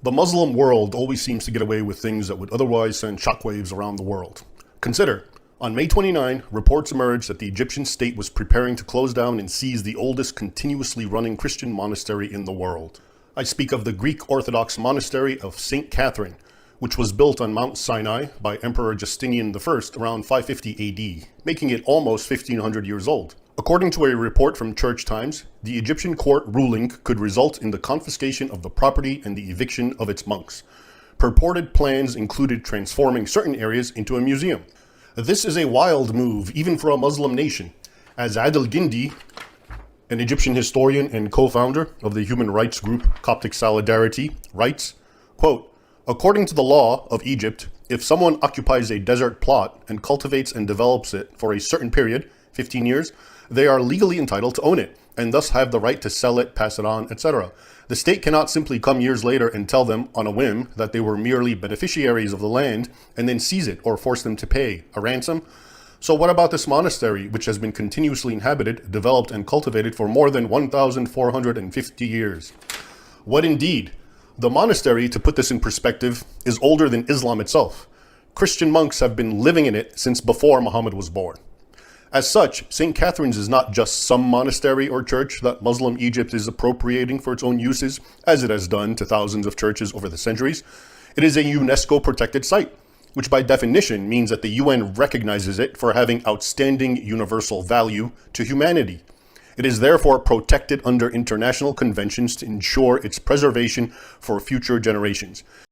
The Muslim world always seems to get away with things that would otherwise send shockwaves around the world. Consider, on May 29, reports emerged that the Egyptian state was preparing to close down and seize the oldest continuously running Christian monastery in the world. I speak of the Greek Orthodox monastery of St. Catherine, which was built on Mount Sinai by Emperor Justinian I around 550 AD, making it almost 1500 years old. According to a report from Church Times, the Egyptian court ruling could result in the confiscation of the property and the eviction of its monks. Purported plans included transforming certain areas into a museum. This is a wild move, even for a Muslim nation, as Adel Gindi, an Egyptian historian and co-founder of the human rights group Coptic Solidarity, writes, quote, "According to the law of Egypt, if someone occupies a desert plot and cultivates and develops it for a certain period, 15 years, they are legally entitled to own it, and thus have the right to sell it, pass it on, etc. The state cannot simply come years later and tell them, on a whim, that they were merely beneficiaries of the land, and then seize it or force them to pay a ransom. So what about this monastery, which has been continuously inhabited, developed, and cultivated for more than 1,450 years? What indeed? The monastery, to put this in perspective, is older than Islam itself. Christian monks have been living in it since before Muhammad was born. As such, St. Catherine's is not just some monastery or church that Muslim Egypt is appropriating for its own uses, as it has done to thousands of churches over the centuries. It is a UNESCO-protected site, which by definition means that the UN recognizes it for having outstanding universal value to humanity. It is therefore protected under international conventions to ensure its preservation for future generations.